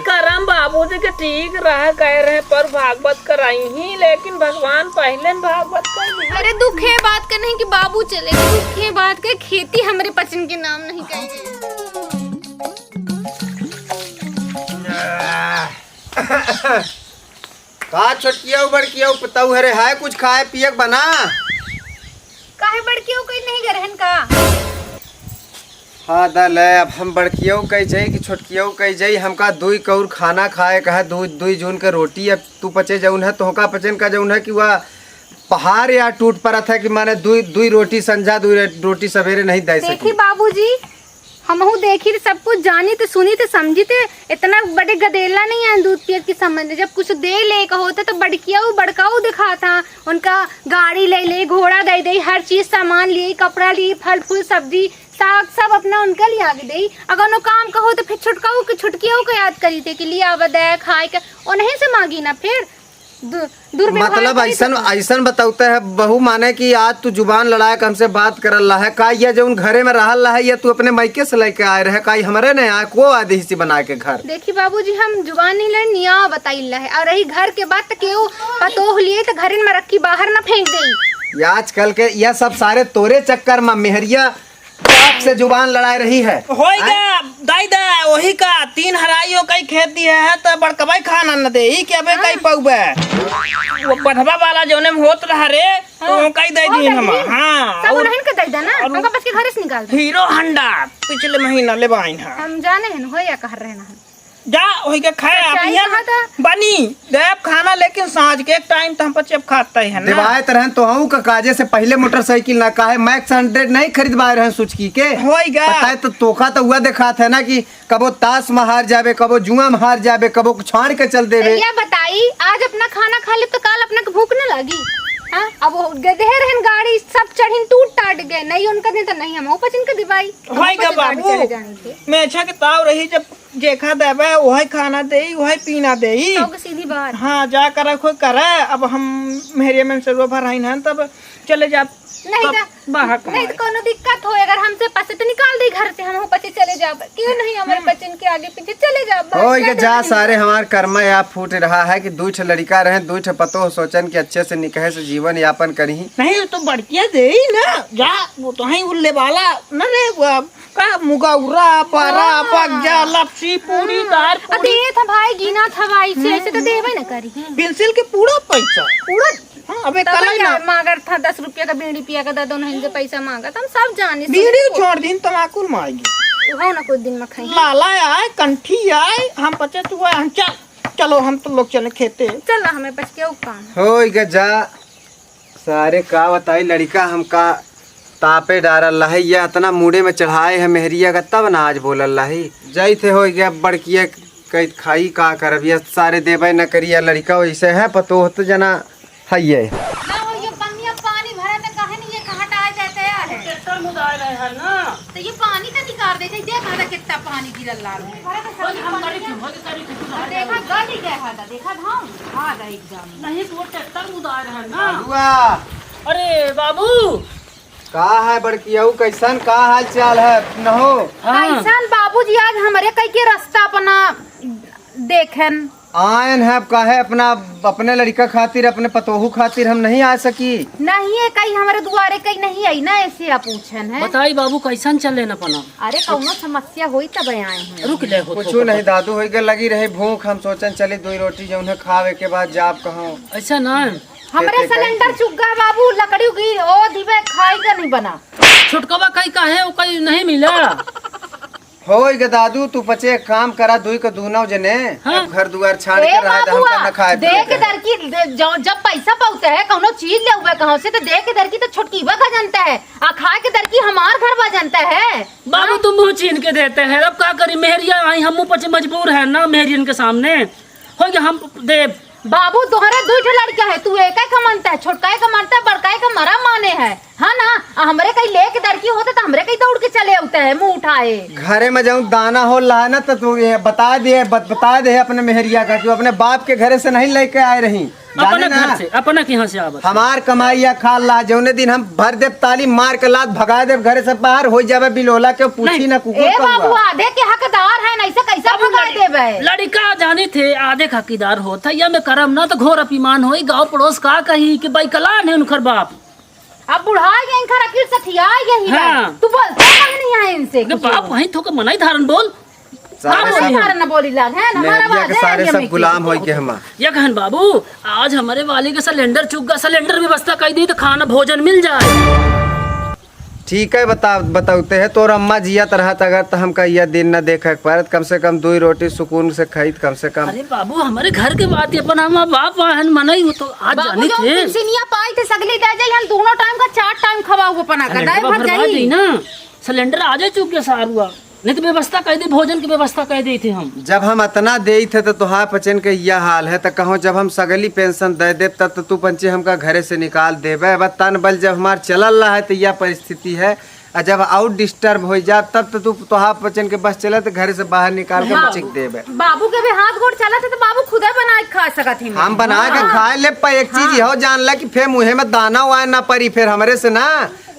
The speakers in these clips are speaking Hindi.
करम बाबूजी के ठीक रहा कह रहे पर भागवत कराई ही, लेकिन भगवान पहले भागवत कर। अरे दुख है बात का नहीं कि बाबू चले, दुख है बात का खेती हमारे पचन के नाम नहीं कहेंगे। का छोटकिया बड़किया पताऊ हरे है कुछ खाए पिए बना काहे बड़कियों कोई नहीं गरहन का। हाँ दल है अब हम बड़कियों कह जाई कि छोटकियों कह जाई हमका दुई कौर खाना खाए कहा दुई जून के रोटी अब तू पचे जौन है तो का पचन का जौन है कि वह पहाड़ या टूट पड़ा था कि माने दुई रोटी संझा दुई रोटी सवेरे नहीं दे सकी। देखी बाबूजी हमहू देखी तो सब कुछ जानी तो सुनी तो समझी तो इतना बड़े गदेला नहीं है दूध पियत की संबंध। जब कुछ दे ले का होता तो बड़काऊ दिखा था उनका गाड़ी ले ले घोड़ा दे दे हर चीज सामान लिए कपड़ा लिए फल फूल सब्जी साग सब अपना उनका लिया के दे। अगर नो काम कहो तो फिर छुटकियों को याद करी थे कि लिया बदे खाए के उन्हें से मांगी ना फिर मतलब ऐसा बताते है बहू माने कि आज तू जुबान लड़ाए हमसे बात कर रहा है का ये जो घरे में रहा है या तू अपने मायके से लेके आए रहे का हमारे ने आए को आदि हिस्सी बना के घर। देखिए बाबूजी हम जुबान नहीं लड़निया बताइला है और रही घर के बात केहू पतोह लिए तो घर में रखी बाहर ना फेंक दे। आजकल के यह सब सारे तोरे चक्कर में मेहरिया बाप से जुबान लड़ाई रही है। होएगा दाई दा वही का तीन हराइयों कई खेती है तो बड़कबाई खाना न दे ही क्या बे कई पौबे वो बढ़वा वाला जोने में होत रहा रे तो कई दे दी हम। हां सब नहीं के दे देना हमका बस के घर से निकाल दे। हीरो हंडा पिछले महीना ले बाइन है हम जाने हैं होया कह रहे ना जा वही के खाए आप यहाँ बनी देव खाना लेकिन सांझ के एक टाइम तो हम बच्चे खाता ही है ना दिवायत रहन तो हूं का काजे से पहले मोटरसाइकिल ना काहे मैक्स 100 नहीं खरीदवाए रहे सुचकी के होएगा पता है तो तोखा तो हुआ देखा था ना कि कबो ताश में हार जाबे कबो जुआ में हार जाबे कबो छाड़ के चल देवे। या बताई आज अपना खाना खा ले तो कल अपना भूख न लगी। हाँ अब गधे रहन गाड़ी सब चढ़िन टूट टाट गए नहीं उनका दिन तो नहीं हम पचन के दिवाई होएगा बाबू मैं अच्छा के ताव रही जब जेखा देवे वही खाना दे वही पीना दे सीधी बात। हाँ जा कर कोई करे अब हम मेरे में से भर आई ना तब चले जा नहीं तो कोनो दिक्कत हो अगर हमसे पैसे तो निकाल दी घर से हम पचे चले जा क्यों नहीं हमारे बच्चन के आगे पीछे चले जा जा सारे हमारे कर्म या फूट रहा है कि दूठ लड़का रहे दूठ पतो सोचन के अच्छे से निकहे से जीवन यापन करी नहीं तो बढ़िया दे ना जा वो तो ही उल्ले वाला न रे का मुगौरा पारा पगजा लपसी पूरी दार दे था भाई गिना था भाई से ऐसे तो देवे न करी पेंसिल के पूरा पैसा पूरा। हाँ, अबे मांगर था 10 रुपया का बीड़ी पिया का दादो नहीं से पैसा मांगा हम सब जाने बीड़ी छोड़ दिन तमाकुल मांगी हो ना कुछ दिन में खाई लाला आए कंठी आए हम पचे तू हम चलो हम तो लोग चले खेते चल हमें बच के काम हो जा सारे का बताई लड़का हमका तापे डारल है या इतना मुड़े में चढ़ाए है मेहरिया का तब ना आज बोलल है जई थे हो गया बड़किया कई खाई का करब ये सारे देवे न करिया लड़का वैसे है पतो हो तो जना है ये ना वो ये पन्निया पानी भरे में काहे नहीं ये कहां टाए जाते है ट्रैक्टर मुदाए रहे है ना तो ये पानी का निकाल देते देखा था कितना पानी गिरल लाल में हम गाड़ी की होती करी देखा गाड़ी गया था देखा था आ गई एकदम नहीं तो वो ट्रैक्टर मुदाए रहे ना हुआ। अरे बाबू का है बड़किया कैसन का हाल चाल है न हो कैसन बाबूजी आज हमारे कई के रास्ता अपना देखन आयन है काहे अपना अपने लड़का खातिर अपने पतोहू खातिर हम नहीं आ सकी नहीं है कहीं हमारे दुआरे कहीं नहीं आई ना ऐसे आप पूछन है बताई बाबू कैसन चले न पना अरे कौनो समस्या हुई तब आए हैं रुक ले हो कुछ नहीं दादू हो गए लगी रहे भूख हम सोचन चले दो रोटी जो उन्हें खावे के बाद जाप कहो ऐसा ना हमारे सिलेंडर चुक गया बाबू लकड़ी की ओ दिवे खाएगा नहीं बना छोटकवा कहीं का है वो कहीं नहीं मिला हो गे दादू तू पचे काम करा दुई का दूनाव जने हाँ? घर दुआर छाड़ के रहा हमका न खाए देख दर की जब पैसा पाउते है कौनो चीज ले हुए कहां से तो देख दर की तो छोटकी बा जानता है आ खा के दर की हमार घर बा जानता है बाबू तुम मुँह छीन के देते हैं अब क्या करी मेहरिया आई हम पचे मजबूर है ना मेहरियन के सामने हो गया हम देव बाबू तुम्हारा दो लड़का है तू एक का मानता है छोटका का मानता है बड़का का मरा माने है हाँ ना हमरे कहीं लेके दरकी होते तो हमरे कहीं दौड़ के चले होते हैं मुंह उठाए घरे में जाऊँ दाना हो रहा ना तो तू बता दे अपने मेहरिया का तू अपने बाप के घरे से नहीं लेके आए रही जाने अपना घर ना से अपना के यहाँ से आवत हमार कमाइया खा ला जौने दिन हम भर देव ताली मार के लात भगा देव घरे से बाहर हो जावे बिलोला के पूछी ना कुकुर ए बाबू कौआ आधे के हकदार है, ऐसे कैसा भगा देबे? लड़का जाने थे आधे खाकीदार होता या में करम ना तो घोर अपमान होई। गांव पड़ोस का कही कि भाई कलान है उनकर बाप। अब बुढ़ा गए इनका रखीर सठिया यही हाँ। तू बोलता नहीं है इनसे कि बाप वहीं थोक मनाई धारण बोल। सारे सब हमारा ना बोली लाग है हमारा मेहरिया के बात सारे है सब गुलाम होई के हम या कहन बाबू आज हमारे वाली के सिलेंडर चुक गया, सिलेंडर व्यवस्था कर दी तो खाना भोजन मिल जाए। ठीक है बताते है तोर अम्मा जियत रहत अगर तो हम कहिया दिन न देखे परत कम से कम 2 रोटी सुकून से खाइत कम से कम। अरे बाबू हमारे घर के बात अपन हम बाप वाहन मनाई हो तो आज बाबू जानी जो थे पेंशनिया पाई थे सगली दे जाई हम दोनों टाइम का 4 टाइम खवाऊ अपना का दाई भर जाई ना सिलेंडर आ जाए चुक के सारुआ नहीं तो व्यवस्था कर दी, भोजन की व्यवस्था कर दी थे हम। जब हम इतना दे थे तो तुहार पचन के यह हाल है तो कहो जब हम सगली पेंशन दे दे तब तो तू पंचे हमका घरे से निकाल देवे। बस तन बल जब हमार चलल रहा है तो यह परिस्थिति है और जब आउट डिस्टर्ब हो जा तब तो तू तुहार पचन के बस चले तो घरे से बाहर निकाल के बचिक देवे। बाबू के भी हाथ गोड़ चला था तो बाबू खुद बना के खा सकत ही हम बना के खाए ले पर एक चीज हो जान ला कि फिर मुँहे में दाना वाए ना परी फिर हमरे से ना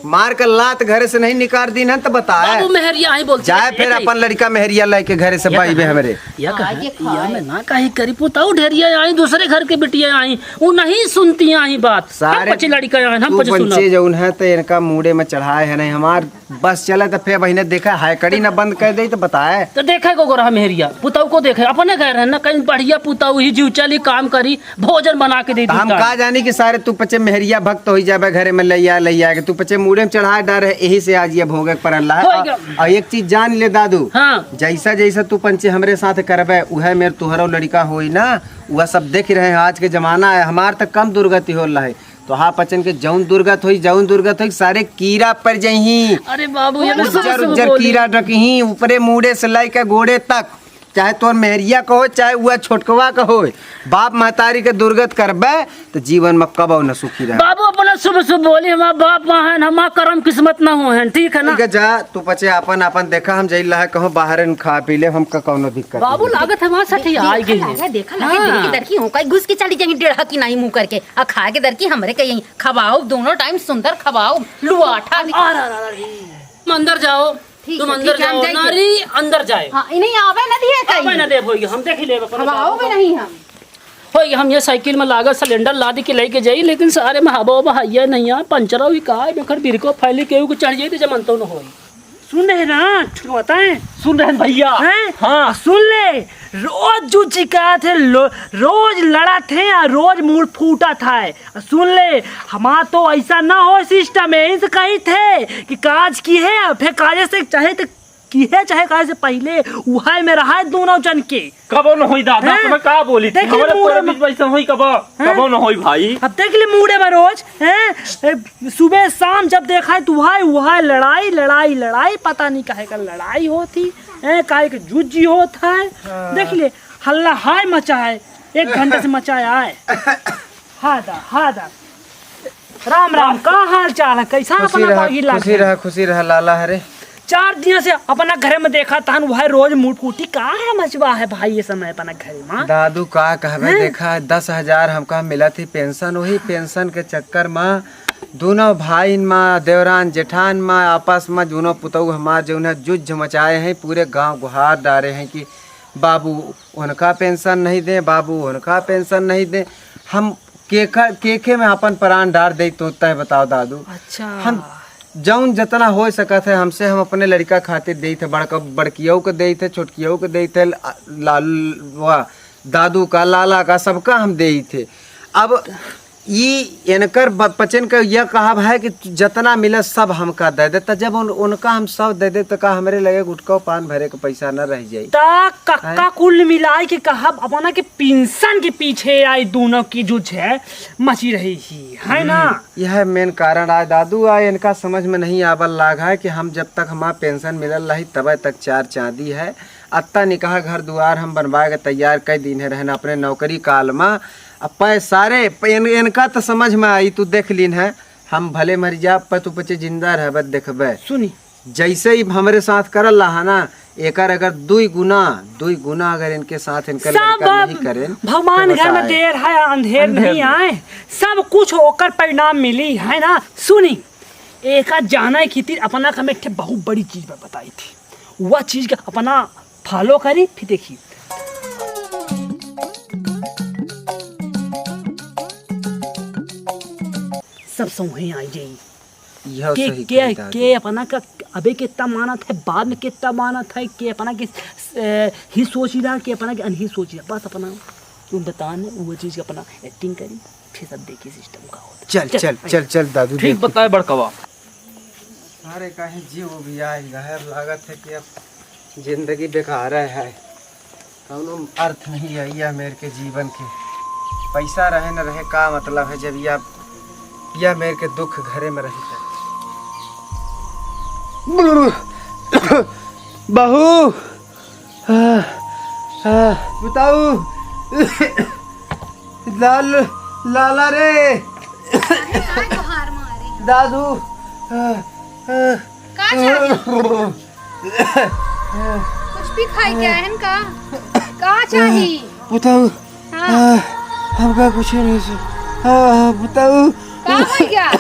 मार कर लात घरे से नहीं निकाल दी ना तो बताए बाबू मेहरिया आई बोलते जाए फिर अपन लड़का मेहरिया लेके घरे से बाई बे हमरे या मैं ना कहीं करी पुताऊ ढेरिया आई दूसरे घर के बिटिया आई वो नहीं सुनती आई बात। सारे हम लड़का आई हम तू बच्चे जौन है तो इनका मुड़े में चढ़ाए है नहीं हमार बस चले तो फिर बहने देखा हाय कड़ी ना बंद कर दे तो बताए तो देखे को रहा मेहरिया पुताऊ को देखे अपने घर है ना कहीं बढ़िया पुताऊ ही जीव चली काम करी भोजन बना के दे दी। हम कहा जानी कि सारे तू पचे मेहरिया भक्त हो जाए घरे में लैया के तू पचे मुड़े में चढ़ाए डर है यही से आज ये भोगे पर अल्लाह है। और एक चीज जान ले दादू हाँ। जैसा जैसा तू पंचे हमरे साथ करबे उहे मेरे तुहरो लड़का होई ना वह सब देख रहे हैं। आज के जमाना है हमार तक कम दुर्गति हो रहा है तो हाँ पचन के जौन दुर्गत हुई सारे कीड़ा पर जही। अरे बाबू उज्जर कीड़ा रखी ऊपरे मुड़े से लाई के गोड़े तक चाहे तोर मेहरिया कहो चाहे वह छोटकवा कहो बाप महतारी के दुर्गत करबे तो जीवन में कबो न सुखी रहे। बाबू अपना सुबह सुबह बोली हमारा बाप वहाँ हमारा कर्म किस्मत ना हो है ठीक है ना। जा तू पचे अपन अपन देखा हम जइला है कहो बाहर खा पी ले हम कौनो दिक्कत बाबू लागत है वहाँ सठी आई गई देखा लगे दिन की दरकी हो कई घुस के चली जाएंगी डेढ़ा की नहीं मुंह करके आ खा के दरकी हमरे के यहीं खवाओ दोनों टाइम सुंदर खवाओ लुआठा अंदर जाओ तुम अंदर जाओ नारी अंदर जाए। हां इन्हीं आवे न दिए कहीं आवे न दे होई हम देख लेबे खवाओ भी नहीं हम होई हम ये साइकिल में लागत सिलेंडर लादी के लेके जाई लेकिन सारे में हवा बहाइया नहीं आ पंचर हुई का बेकर बिरको फैली के को चढ़ जाई तो जमनतो न होई। सुन रहे ना छुड़वाता है सुन रहे भैया हैं हाँ सुन ले रोज जो चिका थे रोज लड़ा थे या रोज मूड फूटा था सुन ले हमारा तो ऐसा ना हो सिस्टम है इनसे कही थे कि काज की है फिर काज से चाहे तो की है चाहे काज से पहले वह में रहा है दोनों जन के कबो न होई दादा तुम्हें का बोली थी हमारे पूरे बीच वैसा होई कबो न होई भाई। अब देख ले मूडे में रोज हैं सुबह शाम जब देखा है तो वह लड़ाई लड़ाई लड़ाई पता नहीं काहे का लड़ाई होती है काहे के जुजी होता है। देख ले हल्ला हाय मचा है 1 घंटे से मचाया है। हादा राम राम का हाल चाल है कैसा अपना खुशी रहा लाला हरे 4 दिन से अपना घर में देखा था वह रोज मूड फूटी का है मचवा है भाई ये समय अपना घर में दादू का कहबे देखा 10,000 हमका मिला थी पेंशन वही पेंशन के चक्कर में दोनों भाई माँ देवरान जेठान माँ आपस में दोनों पुतऊ हमार जो है जुझ मचाए हैं पूरे गांव गुहार डाले हैं कि बाबू उनका पेंशन नहीं दे बाबू उनका पेंशन नहीं दे। हम केखे में अपन प्राण डाल दे तो है बताओ दादू। अच्छा हम जौन जितना हो सकत है हमसे हम अपने लड़का खातिर दे थे बड़कियों को दे थे छोटकियों को दे थे दादू का लाला का सबका हम दे थे। अब ये इनकर बचन का यह कहा है कि जितना मिले सब हमका दे देता जब उनका हम सब दे दे तो का हमारे लगे गुटका पान भरे का पैसा न रह जाये कक्का कुल मिलाई के कहा अपना के पेंशन के पीछे आई दोनों की जुझ है मची रही है ना। यह मेन कारण आए दादू आए इनका समझ में नहीं आवल लाग है कि हम जब तक हमारा पेंशन मिलल रही तब तक 4 चांदी है अत्ता निकाह घर द्वार हम बनवा के तैयार कई दिन है रहना अपने नौकरी काल में अब सारे इनका तो समझ में आई तू देख लीन है हम भले मर जा पर तू पचे जिंदा रह देखबे सुनी जैसे ही हमरे साथ करल रहा ना, एकर अगर दुई गुना अगर इनके साथ इनकर लड़का नहीं करें, भगवान तो घर में बताए। देर है अंधेर नहीं आए, सब कुछ होकर परिणाम मिली है ना। सुनी, एक जाना की थी अपना का में बहुत बड़ी चीज में बताई थी, वह चीज का अपना फॉलो करी, फिर देखी सब समूह आई जाई यह के सही के कही दादी। के अपना का अबे कितना मानत है, बाद में कितना मानत है, के अपना के ही सोच रहा, के अपना के अनही सोच रहा, बस अपना तुम बताने वो चीज का अपना एक्टिंग करी, फिर सब देखिए सिस्टम का होता। चल चल चल चल दादू ठीक देखो। बताए बड़कवा। अरे कहीं जीव भी आए गहर लागत है कि अब जिंदगी बेकार है, कौनो अर्थ नहीं है यह मेरे के जीवन के। पैसा रहे न रहे का मतलब है जब यह मेरे के दुख घरे में रही है। बहू बताऊ लाला रे हार मारे दादू का चाहिए कुछ भी खाई क्या है इनका, का चाहिए बताऊ हाँ हमका कुछ नहीं सु बताऊ का हो गया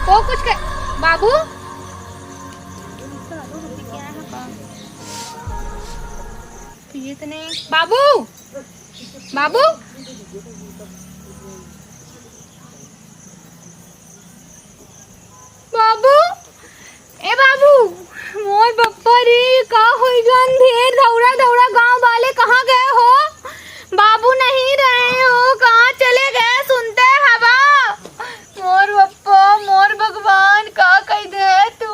तो कुछ के बाबू ये तो नहीं बाबू बाबू बाबू ए बाबू मोर बप्पा रे का होई गन ढेर दौड़ा दौड़ा गांव वाले कहाँ गए हो, बाबू नहीं रहे हो, कहाँ चले गए सुनते हवा, मोर बप्पा मोर भगवान का कह दे तू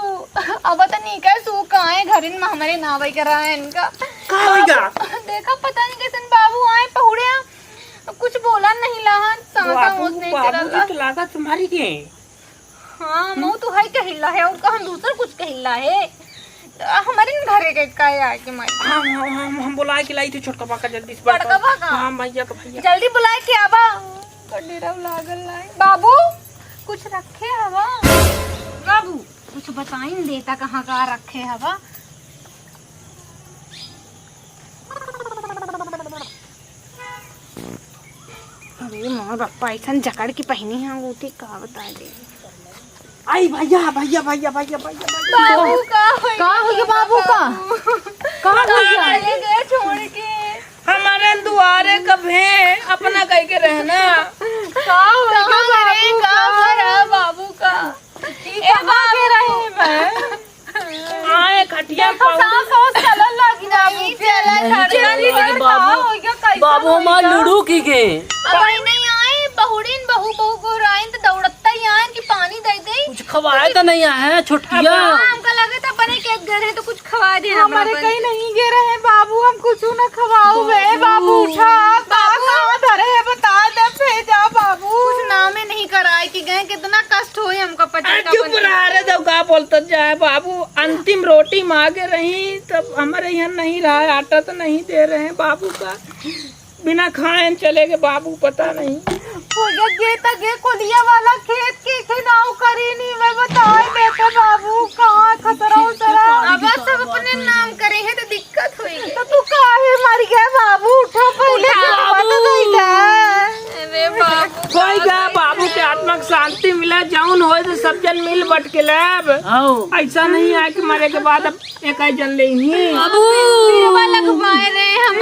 अब तो नहीं कह सू कहाँ है घरिन में हमारे नावई करा है इनका देखा पता नहीं कैसे बाबू आए पहुड़े कुछ बोला नहीं लहन सांसा होश नहीं चला तो लागा तुम्हारी के हाँ मऊ तो है कहिला है और हम दूसरा कुछ कहिला है हमारे घरे के का है कि माई हम बुलाए के लाई थी छोटका बाका जल्दी से बड़का बाका हाँ भैया का भैया जल्दी बुलाए के आबा कडेरा लागल लाई बाबू कुछ रखे हवा, बाबू कुछ बताई न देता कहाँ का रखे हवा, अरे मोर बप्पा ऐसा जकड़ की पहनी है अंगूठी का बता दे आई भैया भैया भैया भैया भैया बाबू का हो गया बाबू का कहाँ हो गया गए छोड़ के हमारे दुआरे कभे अपना कह के रहना का हो गया बाबू का ए भागे रहे मैं आए खटिया चलन लगी ना बाबू माँ लूडू की के अब नहीं आए बहुड़ीन बहू गोराइन तो दौड़ता ही आए कि पानी दे दे कुछ खवाए तो नहीं है छुट्टिया, हमका लगे था बने के घर है तो कुछ खवा दे हमारे कहीं नहीं गिर रहे बाबू, हम कुछ न खवाओ बे बाबू, उठा बाबू धरे है बता दे भेजा बाबू, कुछ नामे नहीं कराए कि गए कितना कष्ट होए हमको पता चुप रहा रे तो का बोलता जाए बाबू, अंतिम रोटी मांगे रही तब हमारे यहाँ नहीं रहा, आटा तो नहीं दे रहे हैं बाबू का, बिना खाए चले गए बाबू, पता नहीं गे कोलिया वाला खेत के खिनाव करी नहीं मैं बताए बेटे बाबू कहाँ खतरा उतरा, अब सब अपने नाम करे हैं तो दिक्कत होगी तो तू काहे मर गया बाबू, उठो पहले अरे बाबू कोई गया बाबू के आत्मा को शांति मिला, जाऊन हो तो सब जन मिल बट के लेब, ऐसा नहीं है कि मरे के बाद अब एक ही जन ले लगवाए रहे हम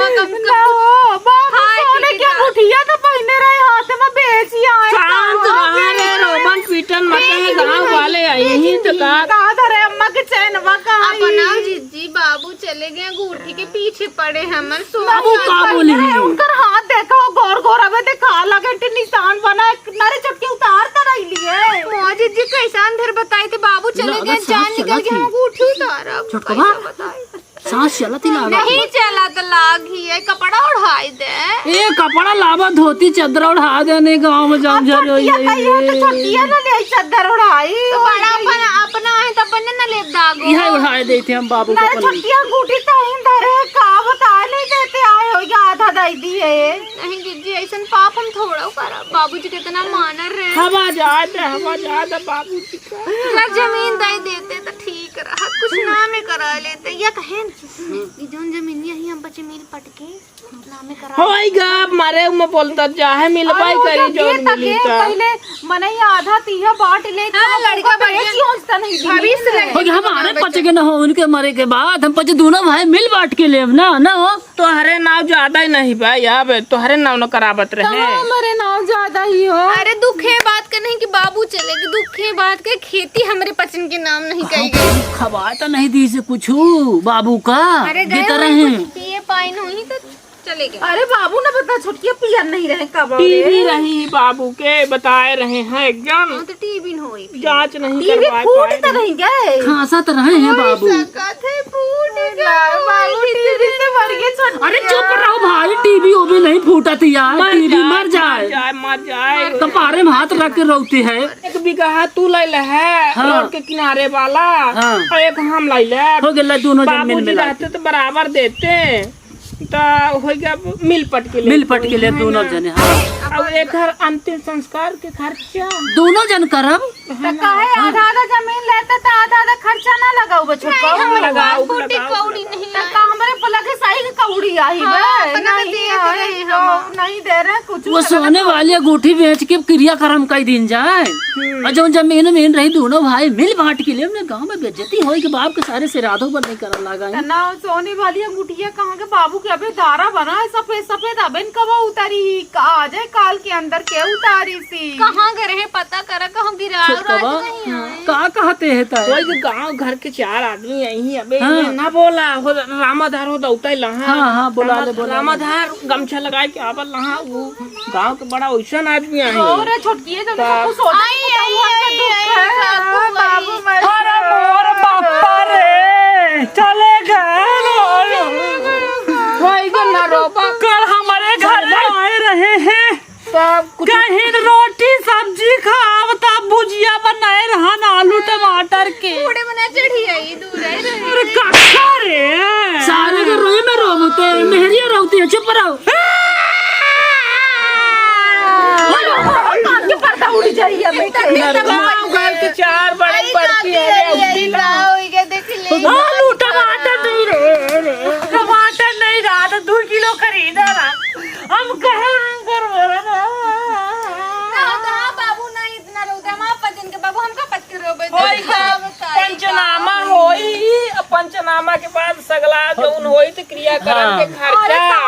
क्या उठिया तो पहने रहे हाथ में बेची आए शांत रहा रे, रोमन पीटन मत है, गांव वाले आई ही तो कहा धरे अम्मा के चैनवा कहाँ अपना जीजी बाबू चले गए अंगूठी के पीछे पड़े हमन बाबू का बोली उनकर हाथ देखो गोर गोर अबे देखा लगे निशान बना नरे चटके उतार कर आई लिए मोह जीजी कैसा अंधेर बताए थे बाबू चले गए जान निकल के हम अंगूठी उतारा बताए सांस चलत ही लावा नहीं चला तो लाग ही है, कपड़ा उड़ाई दे ए कपड़ा लावा धोती चादर उड़ा देने गांव में जाम जा रही छोटिया ना ले चादर उड़ाई तो बड़ा अपना है तब बने न ले दागो यह उड़ा देते हम बाबू को अपन। छोटिया अंगूठी टाइम धरे का बता नहीं देते आए हो या आधा दई दिए नहीं जीजी ऐसा पाप हम थोड़ा करा बाबूजी कितना मानर रहे। हवा जात बाबूजी का ना जमीन दे देते तो ठीक रहा, कुछ नामे करा लेते या कहें कि जोन जमीन यही हम बच्चे मिल पटके नामे करा होइगा मारे में बोलता चाहे मिलबाई करी जो मिली त पहले मने आधा तीहा बांट ले। लड़का सोचता नहीं भविष्य रहे। हो गया हमारे पचे के न हो, उनके मरे के बाद हम पचे दोनों भाई मिल बांट के लेब ना हो। तोहरे नाव ज्यादा ही नहीं भाई, अब तोहरे नाव न करावत रहे। हमारे नाम ज्यादा ही हो। अरे दुखे बात का नहीं कि बाबू चले गए, दुखे बात के खेती हमारे पचन के नाम नहीं कही गई। खबा तो नहीं दी से कुछ बाबू का अरे देता रहे पिए पाई नहीं तो चले गए। अरे बाबू ना बता छोटकिया पियर नहीं रहे कब टीवी रही बाबू के बताए रहे हैं एकदम तो टीवी न होई जांच नहीं टीवी करवाए फूट पाए। तो नहीं गए। खासा तो रहे हैं बाबू। बाबू टीवी से मर गए। अरे चुप रहो भाई, टीवी वो भी नहीं फूटा थी यार, टीवी मर जाए मर जाए कपारे में हाथ रख के रोती है। एक बीघा तू ले ले है हाँ। रोड के किनारे वाला हाँ। और एक हम ले ले। हो गया दोनों जमीन बाबूजी मिला रहते तो बराबर देते तो हो गया मिल पट के ले मिल पट के ले दोनों जने। हाँ अब एक घर अंतिम संस्कार के खर्चा दोनों जन करब। तो काहे आधा आधा जमीन लेते तो आधा आधा खर्चा ना लगाओ बच्चों को। लगाओ कौड़ी नहीं का हमारे पलक के साई की कौड़ी आई है। नहीं दे रहे कुछ। वो सोने वाली अंगूठी बेच के क्रियाक्रम कई दिन जाए और जो जमीन में रही दोनों भाई मिल बांट के लिए अपने गाँव में बेइज्जती हो कि बाप के सारे सिराधों पर नहीं कर लगा। ना सोने वाली अंगूठिया कहाँ के बाबू के अबे दारा बना है सफेद सफेद अबे कब उतारी आ जाए काल के अंदर के उतारी सी कहाँ गए रहे पता करा कहूँ गिरा का कहते है कोई गांव घर के 4 आदमी यही अबे ना बोला हो रामाधार हो दौता लहा। हाँ बोला ले बोला रामाधार गमछा लगाए के आवल लहा वो गांव के बड़ा वैसन आदमी आई और छोटकी है जो सोच बाबू अरे मोर बापा रे चले गए ना रोपा कल हमारे घर में आए रहे हैं सब कुछ कहीं रोटी सब्जी खाव तब भुजिया बनाए रहा आलू टमाटर के। बूढ़े बना चढ़ी आई दूर आई अरे कक्का रे सारे के रोए में रोते मेहरिया रोती है। चुप रहो उड़ जाइए गांव घर के 4 बड़े पड़ती है आलू टमाटर नहीं रहे टमाटर नहीं रहा तो 2 किलो खरीदा रहा हम कहे बाबू ना इतना रोते हम पचन के बाबू हमका पच के रोबे पंचनामा होई पंचनामा के बाद सगला जौन होई तो क्रियाक्रम के खर्चा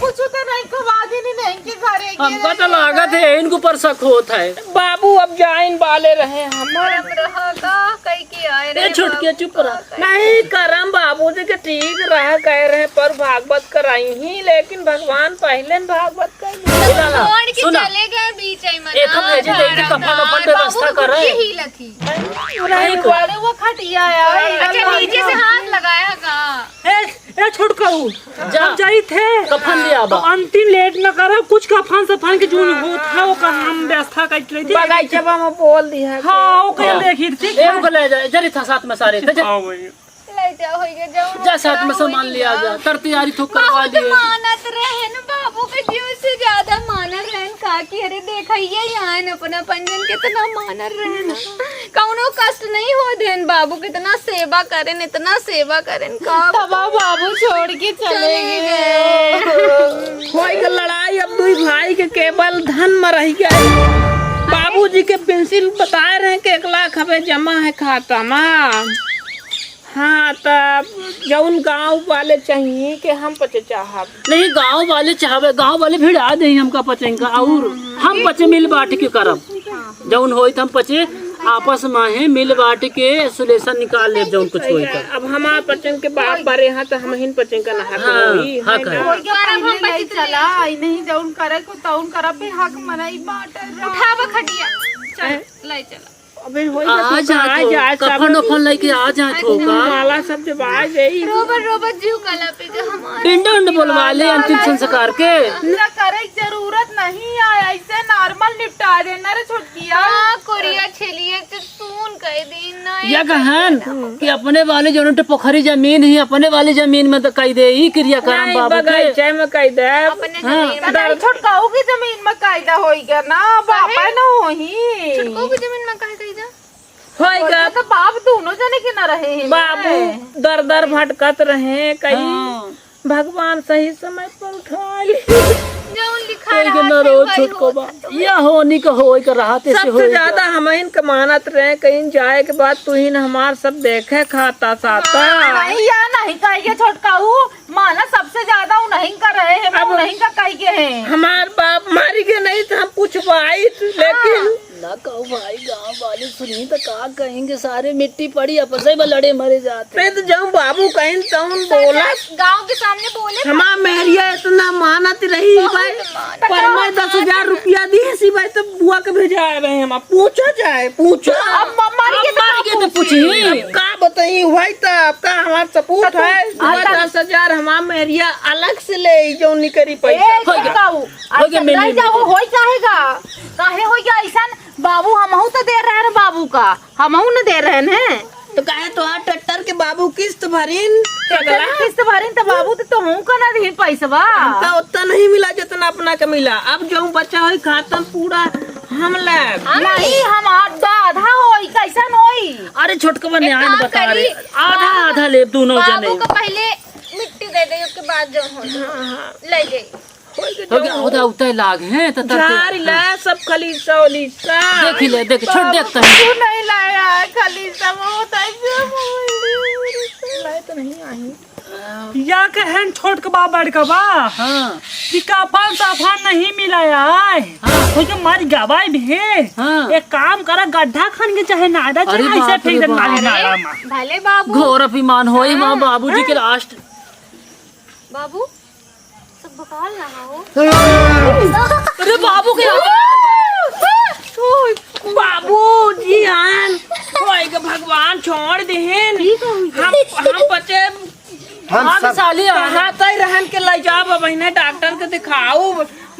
कुछ तो नहीं कवादी नहीं के घरे हमका तो लागत है इनको पर शक होता है। बाबू अब जाइन वाले रहे हमारे कई की आए ए छुटके चुप रह। नहीं करम बाबूजी के ठीक रह कह रहे पर भागवत कराई ही लेकिन भगवान पहले न भागवत कर छोड़ के सुना। चले गए बीच आई मना एक हम भेजे लेके कफन वफन व्यवस्था कर रहे ही लथी अरे वो खटिया अच्छा नीचे से हाथ लगाया का ए छुटकाऊ जा जाई थे कफन ले आबा। तो अंतिम लेट न करे कुछ कफन सफन के जून होता है वो का हम व्यवस्था कर रही थी बगीचा में बोल दिया हाँ वो कहीं देखी थी एक को ले जा जरी था साथ में सारे थे जा, ले जाओ होइगे जाओ जा साथ में सामान लिया जा तर तैयारी तो करवा बहुत दिए। मानत रहे न बाबू के जीव से ज्यादा मानर रहन का कि अरे देखिए यहाँ न अपना पंजन कितना मानर रहन कौनो कष्ट नहीं हो देन बाबू कितना सेवा करें इतना सेवा करें का बाबू छोड़ के चले गए कोई के लड़ाई अब 2 भाई के केवल धन में रह गई। बाबूजी के पेंसिल बताए रहे कि 1 लाख हमें जमा है खाता में। हाँ तब जौन गांव वाले चाहिए कि हम पचे चाहब नहीं गांव वाले चाहवे गांव वाले भिड़ा दे हमका पचेंगा और हम पचे मिल बांट के करब जौन होई हम पचे आपस में है मिल बांट के सोल्यूशन निकाल ले जौन कुछ होई तो। अब हमारे पचन के बाप बारे यहाँ तो हम हिन पचन का ना हक होई हाँ, हक है। नहीं चला आई नहीं जौन करे को तौन करब भी हक मनाई बाटर उठावा खटिया चल ले चला अबे होई आ जा कफन वफन लेके आ जा तो का माला सब जब आ गई रोबत जीव कला पे हमारे पिंड उंड बोलवा ले अंतिम संस्कार के करे जरूरत नहीं है ऐसे नॉर्मल निपटा देना रे छोटकिया। हाँ कोरिया छेलिए तो सुन कह दिन नहीं या कहन कि अपने वाले जो उनटे पोखरी जमीन ही अपने वाली जमीन में तो कह दे ई क्रिया करम बाबू के बगीचे में कह दे अपने जमीन में दर छोटकाऊ की जमीन में कायदा होई गया ना बापा न होही छुटको की जमीन में कहे जा होई गया तो बाप दोनों जने के न रहे हैं बाबू दर दर भटकत रहे कहीं भगवान सही समय पर उठा ली। जौन लिखा कोई के रहा न रो छुटको बा या होनी का होई का राहत से सबसे होई ज्यादा हम इन कमानत रहे कहीं जाए के बाद तू ही हमार सब देखे खाता साता। नहीं या नहीं कहिए छोटकाऊ माना सबसे ज्यादा वो नहीं कर रहे हैं वो नहीं का कहिए हैं हमार बाप मारी के नहीं तो हम कुछ भाई लेकिन ना कहो भाई गांव वाले सुनी तो का कहेंगे सारे मिट्टी पड़ी आपस में लड़े मरे जाते। मैं तो जाऊँ बाबू कहीं तौन बोला गांव के सामने बोले हमार मेहरिया इतना मानत रही भाई पर मैं 10,000 रुपया दी सी भाई तो बुआ के भेजा रहे हम पूछो जाए पूछो अब मारी के तो पूछी अब का बताई भाई तो आपका हमार सपूत है 10,000 हमार मेहरिया अलग से ले जो नहीं करी पैसा छोटकाऊ नहीं जाओ होई चाहेगा काहे होई गया ऐसा बाबू हमहू तो दे रहे हैं बाबू का हमहू न दे रहे हैं तो कहे तो ट्रैक्टर के बाबू किस्त भरीन किस्त भरी तो बाबू तो हूँ का ना दी पैसा हमका उतना नहीं मिला जितना अपना का मिला। अब जो बच्चा हो खाता पूरा हम लेब नहीं हम आधा होई कैसा होई अरे छोटका बने एक आन काम बता करी, रहे आधा आधा ले दोनों बाबू जने को पहले मिट्टी दे दे उसके बाद जो हो ले जाए हो गया उधर उतर लाग हैं तो झारी ला सब खलीसा ओलीसा देख ले देख छोड़ देखता तू है नहीं लाया खाली सब होता है तो नहीं आई या के हैन छोट के बा बढ़ के बा हां कि काफन साफान नहीं मिला यार कोई के मार गवाई भी हाँ। एक काम करा गड्ढा खान के चाहे नादा अरे चाहे ऐसे बाप फेंक रे दे नाली बाप। नाला में भले बाबू घोर अभिमान होई मां बाबूजी के लास्ट बाबू सब बकाल ना हो अरे बाबू के बाबू जी आन कोई के भगवान छोड़ देहन हम बच्चे हम आग सब साली आ हाथ ही रहन के ले जाब बहिने डॉक्टर के दिखाओ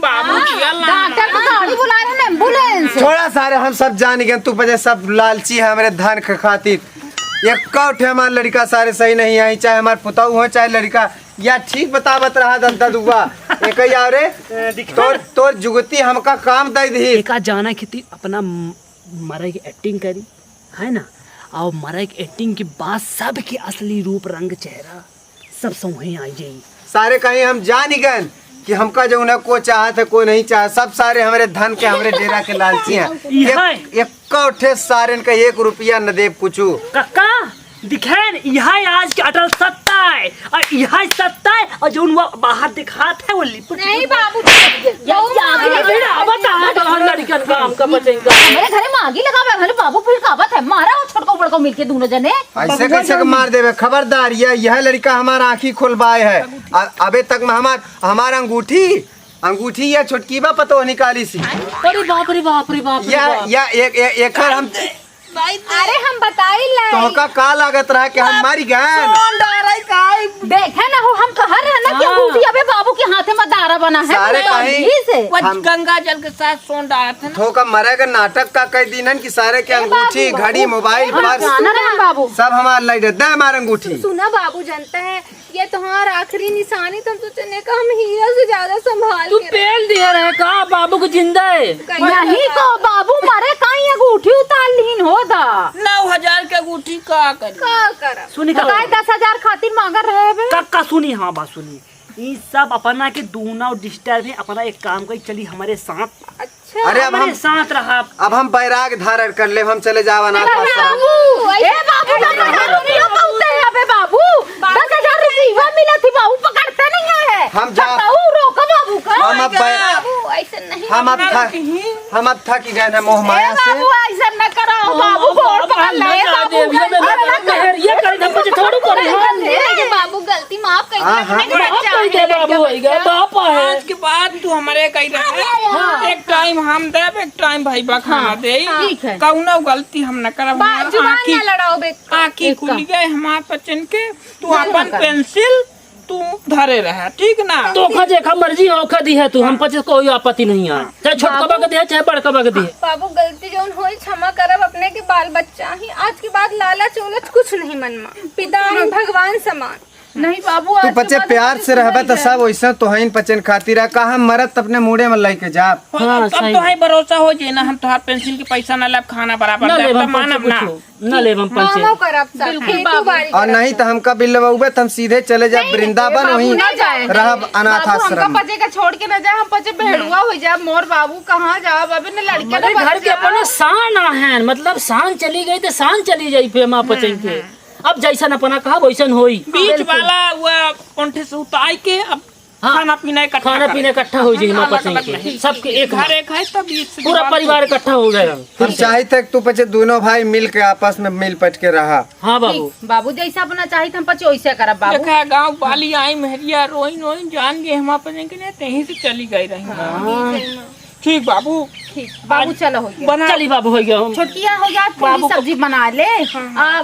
बाबू जी डॉक्टर को गाड़ी बुला रहे हैं एम्बुलेंस थोड़ा सारे हम सब जान गए तू वजह सब लालची है हमारे धन के खातिर एक कौठ है हमारा लड़का सारे सही नहीं आई चाहे हमारे पुताऊ हो चाहे लड़का या ठीक बतावत रहा दंता दुआ एक ही आओ रे तोर जुगती हमका काम दे दी एक जाना खेती अपना मरे की एक्टिंग करी है ना और मरे की एक्टिंग के बाद सबके असली रूप रंग चेहरा सब समूह आ जाई सारे कहीं हम जान ही गए कि हमका जो उन्हें को चाहत है कोई नहीं चाह सब सारे हमारे धन के हमारे डेरा के लालची हैं एक कौठे सारे का 1 रुपया न दे पूछू कक्का दिखेन यह आज के अटल सत्ता है और यह सत्ता है और जो वो बाहर दिखात है वो लिपट नहीं बाबू लड़कन का हमका बचेगा मेरे घरे मांगी लगा हुआ है बाबू फिर कावत है मारा और छोटको बड़को मिलके दोनों जने ऐसे कैसे मार देवे खबरदार यह लड़का हमारा आँखी खोलवाए है अबे तक में हमारा अंगूठी या छोटकी बा पतो निकाली सी अरे बाप रे बाप रे बाप या एक हम अरे हम बताई ला तो का लागत रहा कि हम मारी गए देखे ना हो हम कहा रहे ना कि अंगूठी अबे बाबू के हाथे में दारा बना है सारे कहीं हम गंगा जल के साथ सोन डाला था थोका मरेगा नाटक का कई दिन की सारे के अंगूठी घड़ी मोबाइल पर्स जाना रहे बाबू सब हमारे लाइट दे हमारा अंगूठी सुना बाबू जानता है ये तुम्हारा आखिरी निशानी तुम सोचने का हम हीरा से ज्यादा संभाल तू के पेल दिया रहे का बाबू को जिंदा है यही को बाबू मारे कहीं अंगूठी उतार लीन हो दा 9,000 के अंगूठी का करी का कर सुनी का 10,000 खातिर मांग रहे बे कक्का सुनी हाँ बात सुनी ये सब अपना के दूना और डिस्टर्ब है अपना एक काम कर चली हमारे साथ अच्छा अरे अब हमारे हम साथ रहा अब हम बैराग धारण कर ले हम चले जावा ना बाबू ए बाबू 10,000 रुपया बहुते है अबे बाबू 10,000 रुपया मिला थी बाबू पकड़ते नहीं है हम जा रोको बाबू का हम अब बाबू ऐसे नहीं हम अब थक गए हैं मोह माया से बाबू ऐसा न करो बाबू गोड़ पकड़ ले बाबू गलती माफ कर हाँ, हाँ। बाबू होएगा बाप है आज के बाद तू हमारे कही रहे एक टाइम हम देब एक टाइम भाई बा खाना दे ठीक है। कौनो गलती हम न करब जुबान ना लड़ाओ बे आँखी खुल गए हमारे बच्चन के तू अपन पेंसिल तू धरे रहा, ठीक ना? तोखा जेखा मर्जी होखा दी है तू, हम पचे कोई आपत्ति नहीं है, चाहे छोटका बग दिया चाहे बड़का बग दिया। बाबू गलती जो होई क्षमा करब, अपने के बाल बच्चा ही आज के बाद लालच उलच कुछ नहीं मन में, पिता ही भगवान समान। नहीं बाबू, तू पचे प्यार से रहबे तो सब वैसा तो है पचन खातिर है, कहा मरत अपने मुड़े में लेके जा। हाँ, तब तो है भरोसा हो जे ना, हम तोहार पेंसिल के पैसा ना लेब, खाना बराबर ना ले देब, हम तो मानब ना। ना ले हम पंचे मामो करब सब खेती बाड़ी और नहीं तो हमका बिल लगवाऊबे तो हम सीधे चले जाए वृंदावन, वहीं रहब अनाथ आश्रम। हमका पचे का छोड़ के न जाए, हम पचे भेड़ुआ हो जाए। मोर बाबू कहाँ जाओ अबे न लड़के हमारे घर के अपना शान है, मतलब शान चली गई तो शान चली जाई पे माँ पचन के। अब जैसा अपना कहा वैसन होई, बीच वाला वो कंठे से उतार के अब हाँ, खाना पीना इकट्ठा खाना पीना इकट्ठा हो जाए माँ पचन के, सबके एक घर एक है तब बीच से पूरा परिवार इकट्ठा हो गया। हम चाहते तू पचे दोनों भाई मिल के आपस में मिल पट के रहा। हाँ बाबू, बाबू जैसा अपना चाहिए हम पचे वैसे करब बाबू। देखा गाँव वाली आई मेहरिया रोइन रोइन जान गए हम अपन के नहीं, तहीं से चली गई रही। ठीक बाबू, ठीक बाबू चलो हो गया। बना चली बाबू हो गया हम। छोटकिया हो गया, थोड़ी सब्जी बना ले।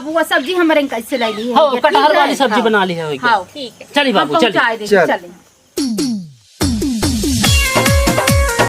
वो सब्जी हमारे कैसे लाई ली है? हाँ, कटहल वाली सब्जी बना ली है हो गया। हाँ ठीक है, चली बाबू चली। पहुंचा देंगे, चल। चलें।